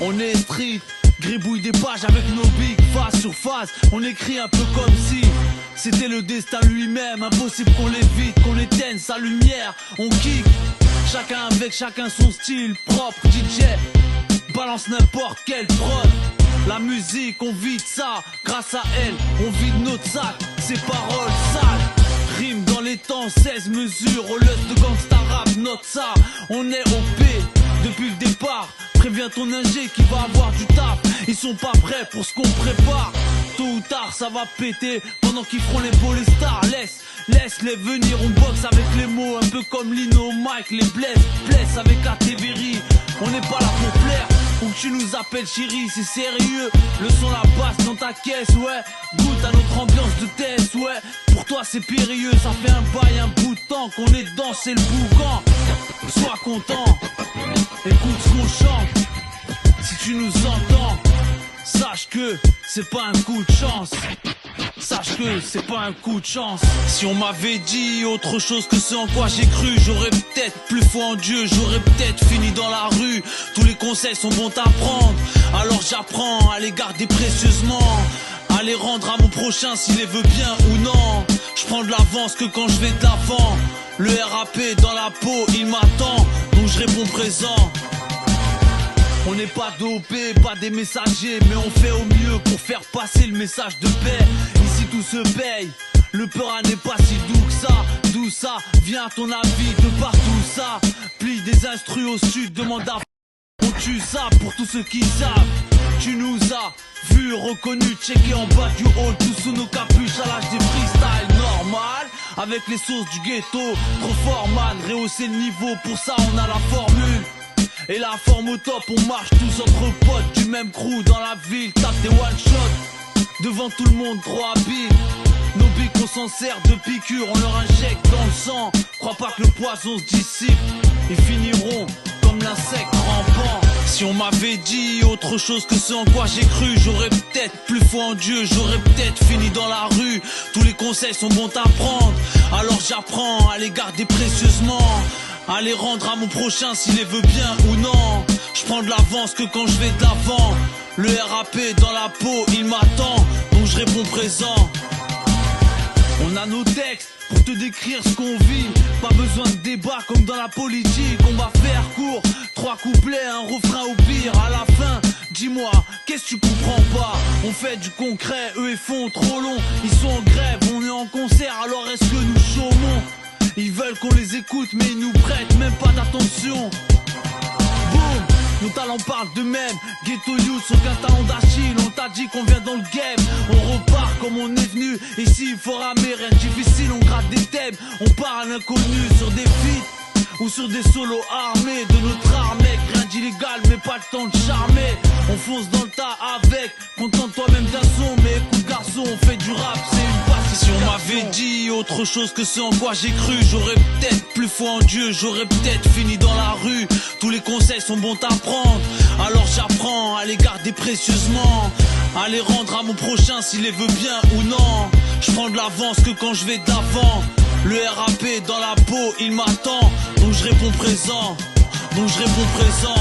On est street, gribouille des pages avec nos bigs, face sur face. On écrit un peu comme si c'était le destin lui-même. Impossible qu'on l'évite, qu'on éteigne sa lumière. On kick, chacun avec chacun son style propre. DJ balance n'importe quelle prod. La musique, on vide ça, grâce à elle, on vide notre sac. Ces paroles sales, rime dans les temps, 16 mesures. Au lust de gangsta rap, note ça. On est OP depuis le départ. Préviens ton ingé qui va avoir du taf. Ils sont pas prêts pour ce qu'on prépare. Tôt ou tard ça va péter. Pendant qu'ils feront les beaux les stars. Laisse-les venir. On boxe avec les mots. Un peu comme Lino, Mike, les blesse avec Ateveri. On n'est pas là pour plaire ou que tu nous appelles chérie, c'est sérieux. Le son la passe dans ta caisse, ouais. Goûte à notre ambiance de test, ouais. Pour toi c'est périlleux, ça fait un bail, un bout de temps qu'on est dedans, c'est le boucan. Sois content, écoute ce qu'on chante. Si tu nous entends, sache que c'est pas un coup de chance. Sache que c'est pas un coup de chance. Si on m'avait dit autre chose que ce en quoi j'ai cru, j'aurais peut-être plus foi en Dieu, j'aurais peut-être fini dans la rue. Tous les conseils sont bons à prendre, alors j'apprends à les garder précieusement, à les rendre à mon prochain s'il les veut bien ou non. Je prends de l'avance que quand je vais de l'avant. Le RAP dans la peau, il m'attend, donc je réponds présent. On n'est pas dopés, pas des messagers, mais on fait au mieux pour faire passer le message de paix. Ici tout se paye, le peur n'est pas si doux que ça. D'où ça vient ton avis de partout ça. Plie des instrus au sud, demande à on tue ça pour tous ceux qui savent. Tu nous as vus, reconnus, checkés en bas du hall, tous sous nos capuches à l'âge des freestyles normal. Avec les sauces du ghetto, trop fort man, rehausser le niveau, pour ça on a la formule. Et la forme au top, on marche tous entre potes du même crew dans la ville, tape des one shot devant tout le monde, trop habile. Nos bics on s'en sert de piqûres, on leur injecte dans le sang. Crois pas que le poison se dissipe, ils finiront comme l'insecte rampant. Si on m'avait dit autre chose que ce en quoi j'ai cru, j'aurais peut-être plus foi en Dieu, j'aurais peut-être fini dans la rue. Tous les conseils sont bons à prendre, alors j'apprends à les garder précieusement, à les rendre à mon prochain s'il les veut bien ou non. Je prends de l'avance que quand je vais de l'avant. Le RAP dans la peau, il m'attend, donc je réponds présent. On a nos textes pour te décrire ce qu'on vit. Pas besoin de débat comme dans la politique. On va faire court, 3 couplets, un refrain au pire. À la fin, dis-moi, qu'est-ce que tu comprends pas? On fait du concret, eux ils font trop long. Ils sont en grève, on est en concert, alors est-ce que nous chômons? Ils veulent qu'on les écoute mais ils nous prêtent même pas d'attention. Boum, nos talents parlent d'eux-mêmes. Ghetto Youth, aucun talent d'Achille. On t'a dit qu'on vient dans le game, on repart comme on est venu. Ici il faut ramer, rien de difficile, on gratte des thèmes. On part à l'inconnu sur des feats ou sur des solos armés de notre armée. Rien d'illégal mais pas le temps de charmer. On fonce dans le tas avec, contente toi-même d'un son. Mais écoute garçon, on fait du rap, c'est une passification. Si on m'avait dit autre chose que ce en quoi j'ai cru, j'aurais peut-être plus foi en Dieu, j'aurais peut-être fini dans la rue. Tous les conseils sont bons à prendre, alors j'apprends à les garder précieusement, à les rendre à mon prochain s'il les veut bien ou non. Je prends de l'avance que quand je vais d'avant. Le RAP dans la peau, il m'attend, donc je réponds présent, donc je réponds présent.